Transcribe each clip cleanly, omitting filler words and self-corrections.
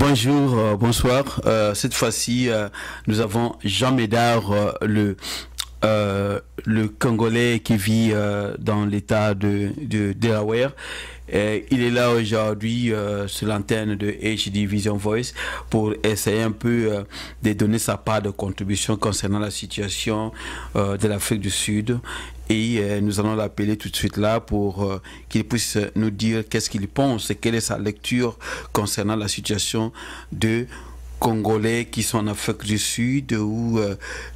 Bonjour, bonsoir. Cette fois-ci, nous avons Jean Médard, le Congolais qui vit dans l'état de Delaware. Il est là aujourd'hui sur l'antenne de HD Vision Voice pour essayer un peu de donner sa part de contribution concernant la situation de l'Afrique du Sud. Et nous allons l'appeler tout de suite là pour qu'il puisse nous dire qu'est-ce qu'il pense et quelle est sa lecture concernant la situation de Congolais qui sont en Afrique du Sud ou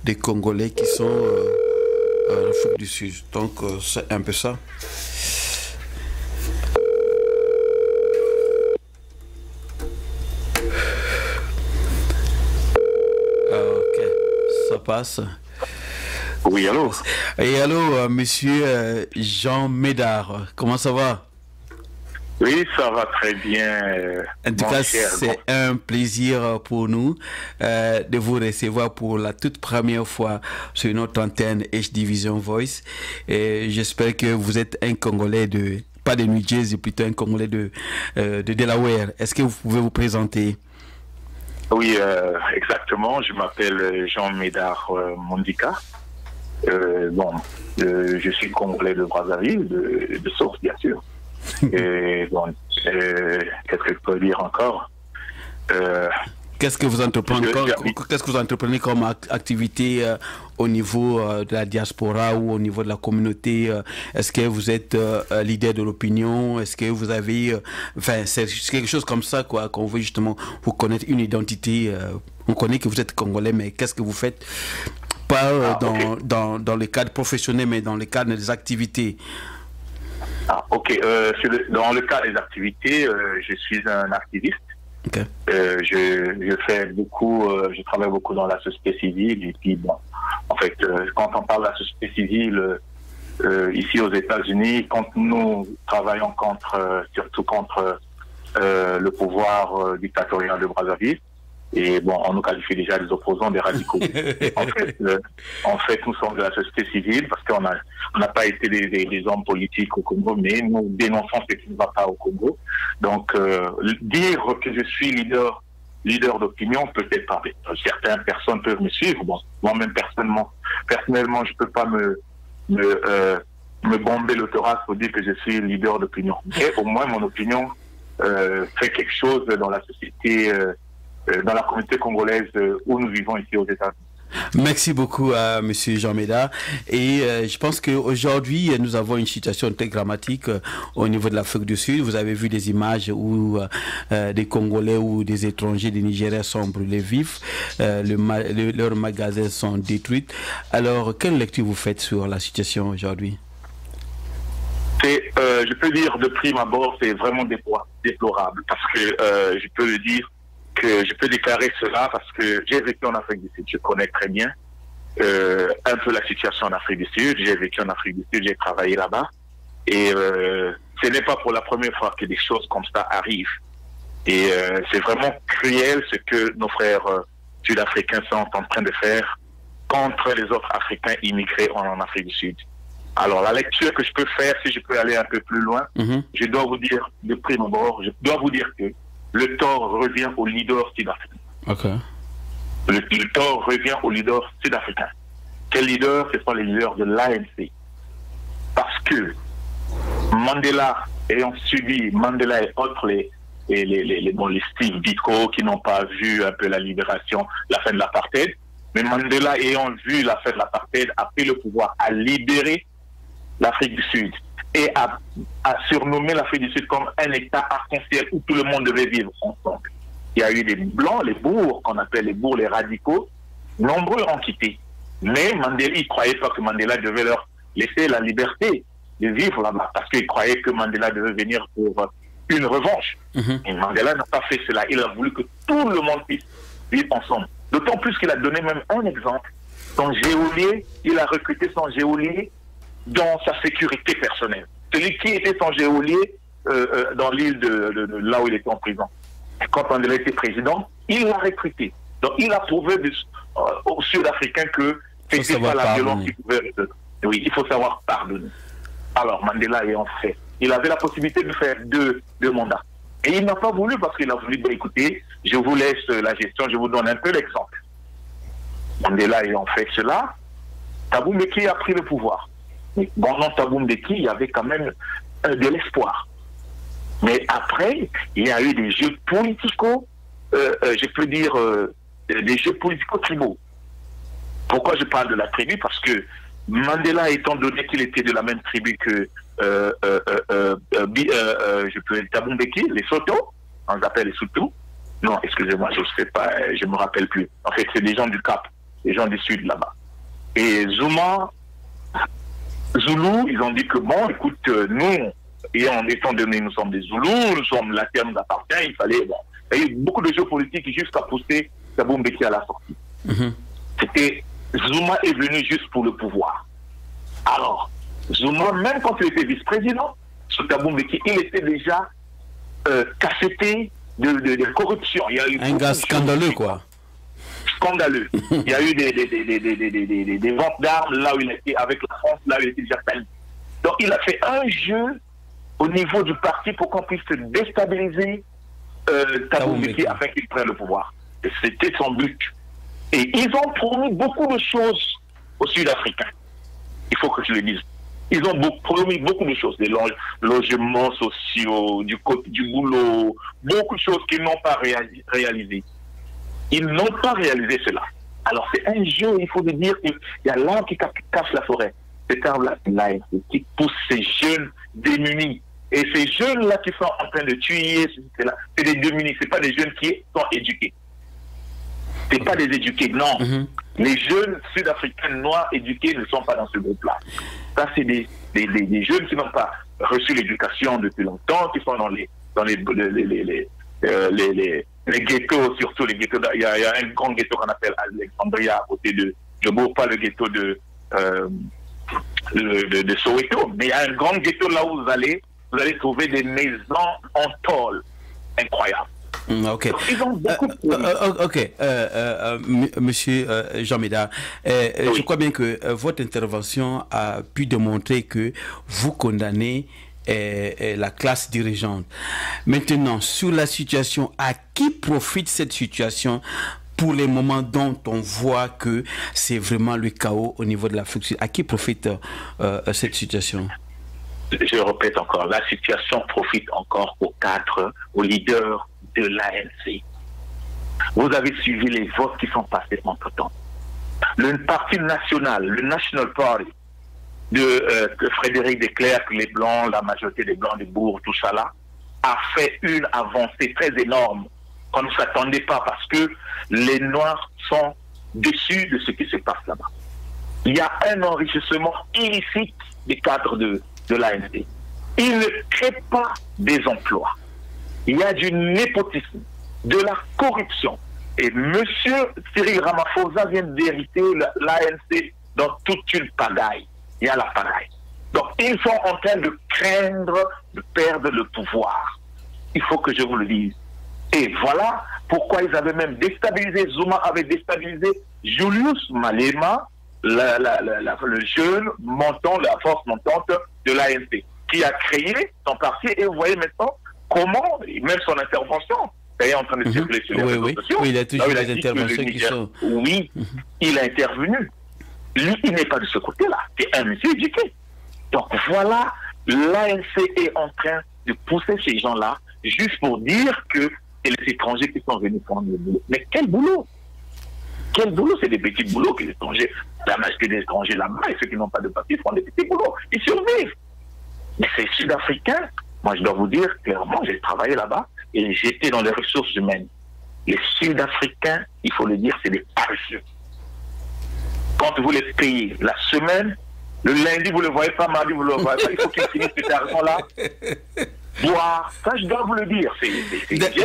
des Congolais qui sont en Afrique du Sud. Donc c'est un peu ça. Ok, ça passe. Oui, allô. Et allô, monsieur Jean Médard, comment ça va? Oui, ça va très bien. En tout cas, c'est un plaisir pour nous de vous recevoir pour la toute première fois sur notre antenne HD Vision Voice. Et j'espère que vous êtes un Congolais pas de New Jersey, plutôt un Congolais de Delaware. Est-ce que vous pouvez vous présenter? Oui, exactement. Je m'appelle Jean Médard Mondika. Je suis Congolais de Brazzaville, de Source, bien sûr. Et bon, qu'est-ce que je peux dire encore? Qu'est-ce que vous entreprenez comme activité au niveau de la diaspora ou au niveau de la communauté? Est-ce que vous êtes leader de l'opinion? Est-ce que vous avez... c'est quelque chose comme ça, quoi, qu'on veut justement vous connaître une identité. On connaît que vous êtes Congolais, mais qu'est-ce que vous faites? Pas dans le cadre professionnel, mais dans le cadre des activités. Dans le cadre des activités, je suis un activiste. Okay. Je fais beaucoup, je travaille beaucoup dans la société civile. Et puis, bon, en fait, quand on parle de la société civile, ici aux États-Unis, quand nous travaillons surtout contre le pouvoir dictatorial de Brazzaville, et bon, on nous qualifie déjà des opposants, des radicaux. En fait, nous sommes de la société civile parce qu'on n'a pas été des hommes politiques au Congo, mais nous dénonçons ce qui ne va pas au Congo. Donc, dire que je suis leader d'opinion, peut-être pas. Certaines personnes peuvent me suivre. Bon, moi-même, personnellement, je ne peux pas me bomber le thorax pour dire que je suis leader d'opinion. Mais au moins, mon opinion fait quelque chose dans la société dans la communauté congolaise où nous vivons ici aux États-Unis. Merci beaucoup à M. Jean Médard. Et je pense qu'aujourd'hui, nous avons une situation très dramatique au niveau de l'Afrique du Sud. Vous avez vu des images où des Congolais ou des étrangers des Nigériens sont brûlés vifs. Leurs magasins sont détruits. Alors, quelle lecture vous faites sur la situation aujourd'hui? Je peux dire de prime abord, c'est vraiment déplorable. Parce que je peux le dire, que je peux déclarer cela parce que j'ai vécu en Afrique du Sud, je connais très bien un peu la situation en Afrique du Sud, j'ai vécu en Afrique du Sud, j'ai travaillé là-bas et ce n'est pas pour la première fois que des choses comme ça arrivent et c'est vraiment cruel ce que nos frères sud-africains sont en train de faire contre les autres Africains immigrés en Afrique du Sud. Alors la lecture que je peux faire, si je peux aller un peu plus loin, je dois vous dire de prime abord, je dois vous dire que le tort revient aux leaders sud-africains. Okay. Le tort revient aux leaders sud-africains. Quels leaders? Ce sont les leaders de l'ANC. Parce que Mandela et autres, les Steve Biko qui n'ont pas vu un peu la libération, la fin de l'apartheid, mais Mandela ayant vu la fin de l'apartheid a pris le pouvoir à libérer l'Afrique du Sud et à surnommer l'Afrique du Sud comme un État arc-en-ciel où tout le monde devait vivre ensemble. Il y a eu des blancs, les bourgs, qu'on appelle les bourgs, les radicaux, nombreux ont quitté. Mais Mandela, il ne croyait pas que Mandela devait leur laisser la liberté de vivre là-bas, parce qu'il croyait que Mandela devait venir pour une revanche. Et Mandela n'a pas fait cela. Il a voulu que tout le monde puisse vivre ensemble. D'autant plus qu'il a donné même un exemple. Son geôlier, il a recruté son geôlier dans sa sécurité personnelle. Celui qui était son geôlier dans l'île de là où il était en prison. Et quand Mandela était président, il l'a recruté. Donc il a prouvé aux Sud-Africains que c'était pas la violence qui pouvait résoudre. Oui, il faut savoir pardonner. Alors Mandela ayant fait, il avait la possibilité de faire deux mandats. Et il n'a pas voulu parce qu'il a voulu dire, écoutez, je vous laisse la gestion, je vous donne un peu l'exemple. Mandela ayant fait cela, Thabo Mbeki a pris le pouvoir. Mais pendant Thabo Mbeki, il y avait quand même de l'espoir. Mais après, il y a eu des jeux politico, je peux dire, des jeux politico-tribaux. Pourquoi je parle de la tribu? Parce que Mandela, étant donné qu'il était de la même tribu que Thabo Mbeki, les Soto, on les appelle les Soutou. Non, excusez-moi, je ne sais pas, je ne me rappelle plus. En fait, c'est des gens du Cap, des gens du Sud là-bas. Et Zuma, Zoulou, ils ont dit que bon, écoute, nous, et en étant donné, nous sommes des Zoulous, nous sommes la terre nous appartient, il fallait, bon. Il y a eu beaucoup de jeux politiques jusqu'à pousser Thabo Mbeki à la sortie. C'était, Zuma est venu juste pour le pouvoir. Alors, Zuma, même quand il était vice-président, sur Thabo Mbeki, il était déjà casseté de corruption. Il y a eu un gars scandaleux, quoi. Scandaleux. Il y a eu des ventes d'armes là où il était avec la France, là où il était déjà failli. Donc il a fait un jeu au niveau du parti pour qu'on puisse déstabiliser Thabo Mbeki afin qu'il prenne le pouvoir. Et c'était son but. Et ils ont promis beaucoup de choses aux Sud-Africains. Il faut que je le dise. Ils ont promis beaucoup de choses, des logements sociaux, du boulot, beaucoup de choses qu'ils n'ont pas réalisées. Ils n'ont pas réalisé cela. Alors c'est un jeu, il faut le dire, il y a l'arbre qui cache la forêt. Cet arbre-là, qui pousse ces jeunes démunis. Et ces jeunes-là qui sont en train de tuer, c'est des démunis, ce pas des jeunes qui sont éduqués. C'est pas des éduqués, non. Les jeunes sud-africains noirs éduqués ne sont pas dans ce groupe-là. Ça, c'est des jeunes qui n'ont pas reçu l'éducation depuis longtemps, qui sont dans les ghettos, surtout les ghettos. Il y a un grand ghetto qu'on appelle Alexandria à côté de Jobo, pas le ghetto de Soweto, mais il y a un grand ghetto là où vous allez trouver des maisons en tôle incroyables. Ok. Ils ont beaucoup Monsieur Jean Médard, oui. Je crois bien que votre intervention a pu démontrer que vous condamnez la classe dirigeante. Maintenant, sur la situation, à qui profite cette situation pour les moments dont on voit que c'est vraiment le chaos au niveau de l'Afrique du Sud? À qui profite cette situation? Je répète encore, la situation profite encore aux leaders de l'ANC. Vous avez suivi les votes qui sont passés entre-temps. Le parti national, le National Party de Frédéric de Klerk, les Blancs, la majorité des Blancs de Bourg, tout ça là, a fait une avancée très énorme qu'on ne s'attendait pas parce que les Noirs sont déçus de ce qui se passe là-bas. Il y a un enrichissement illicite des cadres de l'ANC. Ils ne créent pas des emplois. Il y a du népotisme, de la corruption. Et M. Cyril Ramaphosa vient d'hériter l'ANC dans toute une pagaille. Il y a la pagaille. Donc, ils sont en train de craindre de perdre le pouvoir. Il faut que je vous le dise. Et voilà pourquoi ils avaient même déstabilisé, Zuma avait déstabilisé Julius Malema, le jeune montant, la force montante de l'ANC, qui a créé son parti. Et vous voyez maintenant comment, même son intervention, est en train de circuler sur les réseaux sociaux. Oui, il a toujours des interventions qui sont... Oui, il a intervenu. Lui, il n'est pas de ce côté-là. C'est un monsieur éduqué. Donc voilà, l'ANC est en train de pousser ces gens-là juste pour dire que c'est les étrangers qui sont venus prendre le boulot. Mais quel boulot? Quel boulot? C'est des petits boulots que les étrangers, la majorité des étrangers là-bas, et ceux qui n'ont pas de papier font des petits boulots. Ils survivent. Mais ces Sud-Africains, moi je dois vous dire clairement, j'ai travaillé là-bas et j'étais dans les ressources humaines. Les Sud-Africains, il faut le dire, c'est des paresseux. Quand vous les payez la semaine, le lundi vous ne le voyez pas, mardi vous ne le voyez pas, il faut qu'ils finissent cet argent-là. Boire, ça je dois vous le dire.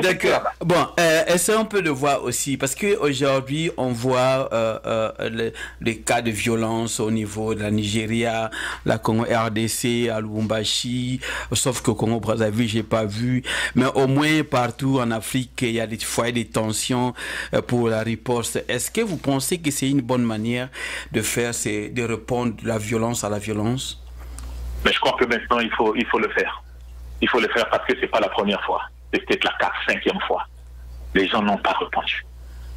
D'accord. Bon, essayons un peu de voir aussi, parce qu'aujourd'hui on voit les cas de violence au niveau de la Nigeria, la Congo RDC, à Lubumbashi, sauf que Congo Brazzaville j'ai pas vu, mais au moins partout en Afrique il y a des foyers de tension pour la riposte. Est-ce que vous pensez que c'est une bonne manière de faire, c'est de répondre de la violence à la violence? Mais je crois que maintenant il faut le faire. Il faut le faire parce que ce n'est pas la première fois. c'est peut-être la 5e fois. Les gens n'ont pas répondu.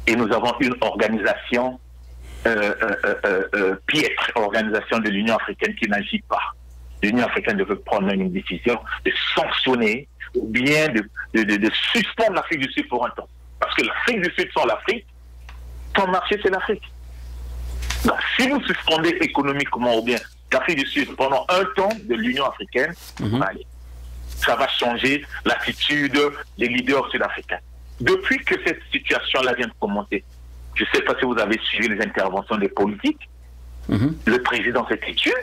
Et nous avons une organisation piètre, organisation de l'Union africaine qui n'agit pas. L'Union africaine devait prendre une décision de sanctionner ou bien de suspendre l'Afrique du Sud pour un temps. Parce que l'Afrique du Sud sans l'Afrique, son marché c'est l'Afrique. Donc si vous suspendez économiquement ou bien l'Afrique du Sud pendant un temps de l'Union africaine, allez, ça va changer l'attitude des leaders sud-africains. Depuis que cette situation-là vient de commencer, je ne sais pas si vous avez suivi les interventions des politiques, le président s'est tué.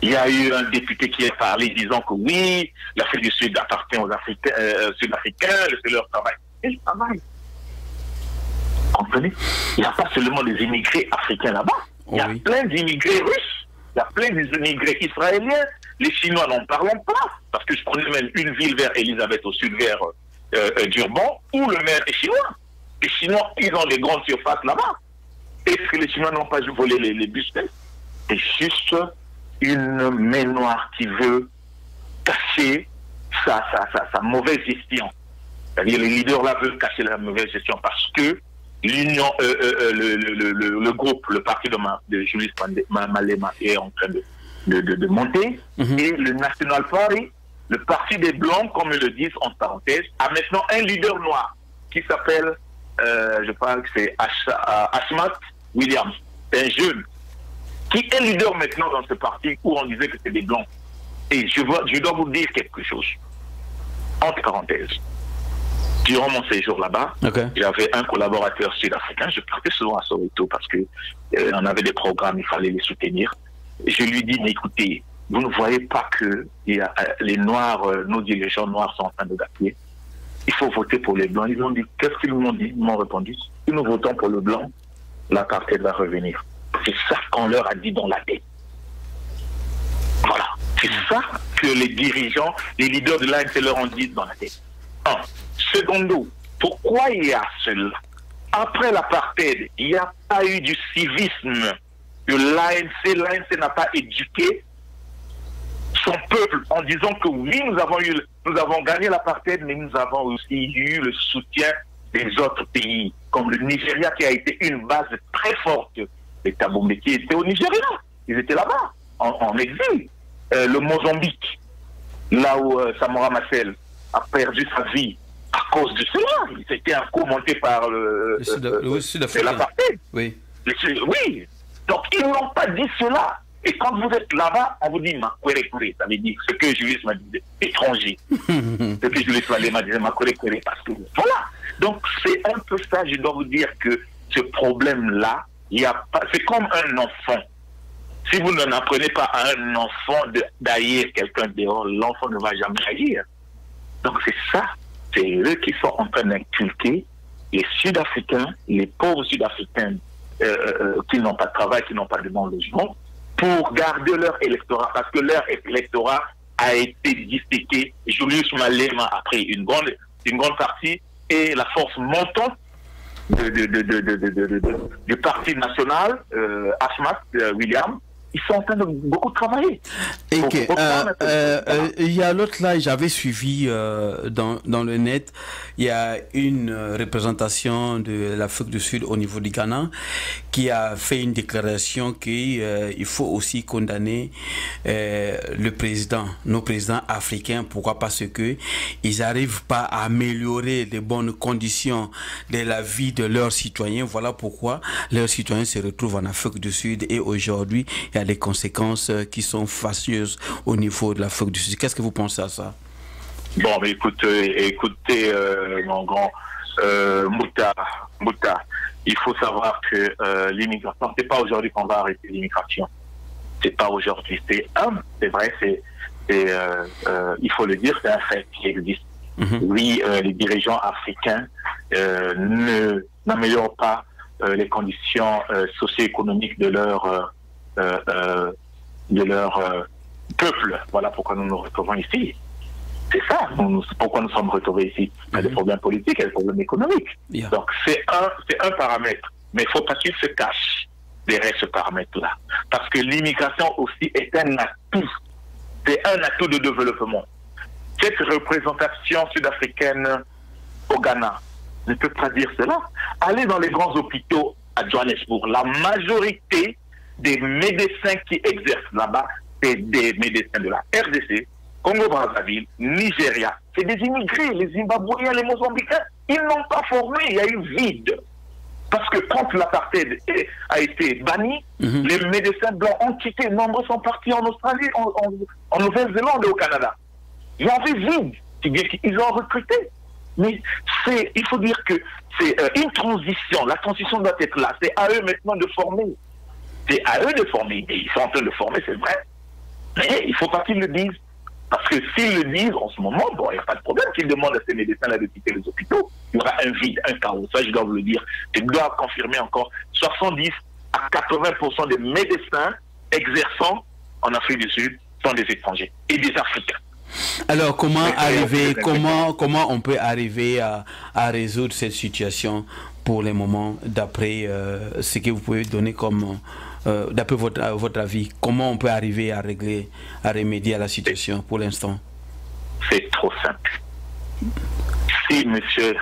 Il y a eu un député qui a parlé disant que oui, l'Afrique du Sud appartient aux Sud-Africains, c'est leur travail. Quel travail? Comprenez? Il n'y a pas seulement des immigrés africains là-bas. Il y a plein d'immigrés russes, il y a plein d'immigrés israéliens. Les Chinois n'en parlons pas, parce que je prenais même une ville vers Elisabeth au sud, vers Durban, où le maire est chinois. Les Chinois, ils ont des grandes surfaces là-bas. Est-ce que les Chinois n'ont pas volé les bus? C'est juste une main noire qui veut cacher sa mauvaise gestion. C'est-à-dire les leaders là veulent cacher la mauvaise gestion parce que l'union, le groupe, le parti de Julius Malema est en train de monter et le National Party, le parti des Blancs, comme ils le disent en parenthèse, a maintenant un leader noir qui s'appelle, je parle que c'est Asmat Williams, c'est un jeune qui est leader maintenant dans ce parti où on disait que c'est des Blancs. Et je dois vous dire quelque chose, entre parenthèses. Durant mon séjour là-bas, j'avais un collaborateur sud-africain, je partais souvent à Soweto parce que on avait des programmes, il fallait les soutenir. Je lui dis, mais écoutez, vous ne voyez pas que les Noirs, nos dirigeants noirs sont en train de gagner. Il faut voter pour les Blancs. Ils ont dit, qu'est-ce qu'ils m'ont dit? Ils m'ont répondu, si nous votons pour le Blanc, l'apartheid va revenir. C'est ça qu'on leur a dit dans la tête. Voilà. C'est ça que les dirigeants, les leaders de l'ANC leur ont dit dans la tête. Un. Secondo, pourquoi il y a cela? Après l'apartheid, il n'y a pas eu du civisme de l'ANC. L'ANC n'a pas éduqué son peuple en disant que oui, nous avons gagné l'apartheid, mais nous avons aussi eu le soutien des autres pays, comme le Nigeria qui a été une base très forte. Les Thabo Mbeki étaient au Nigeria, ils étaient là-bas, en exil. Le Mozambique, là où Samora Machel a perdu sa vie à cause de cela. C'était un coup monté par l'apartheid. Oui. Oui. Donc ils n'ont pas dit cela. Et quand vous êtes là-bas, on vous dit Makwere-Kure, ça veut dire ce que Julius m'a dit, étranger. Ce que Julius m'a dit, Makwere-Kure, parce que voilà. Donc c'est un peu ça, je dois vous dire que ce problème-là, c'est comme un enfant. Si vous n'en apprenez pas à un enfant d'haïr quelqu'un dehors, l'enfant ne va jamais haïr. Donc c'est ça, c'est eux qui sont en train d'inculquer les Sud-Africains, les pauvres Sud-Africains qui n'ont pas de travail, qui n'ont pas de bon logement, pour garder leur électorat, parce que leur électorat a été disséqué. Julius Malema a pris une grande partie et la force montante du Parti national, Asmat Williams, ils sont en train de beaucoup travailler. Il y a l'autre là, j'avais suivi dans le net, il y a une représentation de l'Afrique du Sud au niveau du Ghana qui a fait une déclaration qu'il faut aussi condamner nos présidents africains. Pourquoi? Parce que ils n'arrivent pas à améliorer les bonnes conditions de la vie de leurs citoyens. Voilà pourquoi leurs citoyens se retrouvent en Afrique du Sud et aujourd'hui, il y a des conséquences qui sont fâcheuses au niveau de l'Afrique du Sud. Qu'est-ce que vous pensez à ça? Bon, mais écoutez mon grand Mouta, il faut savoir que l'immigration, c'est pas aujourd'hui qu'on va arrêter l'immigration. C'est pas aujourd'hui. C'est vrai, il faut le dire, c'est un fait qui existe. Oui, les dirigeants africains n'améliorent pas les conditions socio-économiques de leur peuple. Voilà pourquoi nous nous retrouvons ici. C'est ça, pourquoi nous sommes retrouvés ici. Il y a des problèmes politiques, il y a des problèmes économiques. Donc c'est un paramètre. Mais il ne faut pas qu'il se cache derrière ce paramètre-là. Parce que l'immigration aussi est un atout. C'est un atout de développement. Cette représentation sud-africaine au Ghana ne peut pas dire cela. Allez dans les grands hôpitaux à Johannesburg. La majorité des médecins qui exercent là-bas, c'est des médecins de la RDC, Congo-Brazzaville, Nigeria. C'est des immigrés, les Zimbabwéens, les Mozambicains. Ils n'ont pas formé, il y a eu vide. Parce que quand l'apartheid a été banni, les médecins blancs ont quitté. Nombreux sont partis en Australie, en Nouvelle-Zélande et au Canada. Il y avait vide. Ils ont recruté. Mais il faut dire que c'est une transition. La transition doit être là. C'est à eux maintenant de former. C'est à eux de former. Et ils sont en train de former, c'est vrai. Mais il ne faut pas qu'ils le disent. Parce que s'ils le disent en ce moment, bon, il n'y a pas de problème qu'ils demandent à ces médecins-là de quitter les hôpitaux. Il y aura un vide, un chaos. Ça, je dois vous le dire. Je dois confirmer encore. 70 à 80% des médecins exerçant en Afrique du Sud sont des étrangers et des Africains. Alors, comment on peut arriver à résoudre cette situation pour les moments d'après ce que vous pouvez donner comme d'après votre avis, comment on peut arriver à remédier à la situation pour l'instant? C'est trop simple. Si M.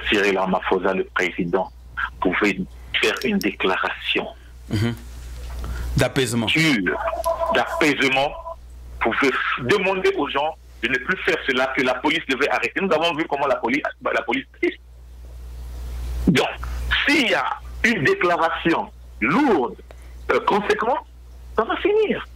Cyril Ramaphosa, le président, pouvait faire une déclaration d'apaisement, pouvait demander aux gens de ne plus faire cela, que la police devait arrêter. Nous avons vu comment la police fait. Donc, s'il y a une déclaration lourde, conséquente, ça va finir.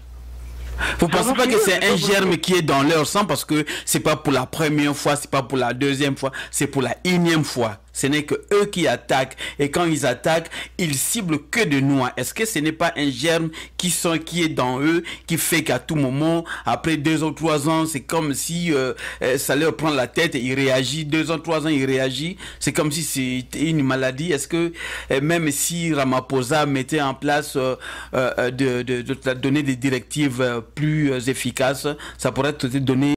Vous ne pensez pas que c'est un germe qui est dans leur sang parce que c'est pas pour la première fois, c'est pas pour la deuxième fois, c'est pour la énième fois. Ce n'est que eux qui attaquent et quand ils attaquent, ils ciblent que de noix. Est-ce que ce n'est pas un germe qui est dans eux, qui fait qu'à tout moment, après 2 ou 3 ans, c'est comme si ça leur prend la tête et ils réagissent. 2 ans, 3 ans, ils réagissent. C'est comme si c'était une maladie. Est-ce que même si Ramaphosa mettait en place de donner des directives plus efficaces, ça pourrait te donner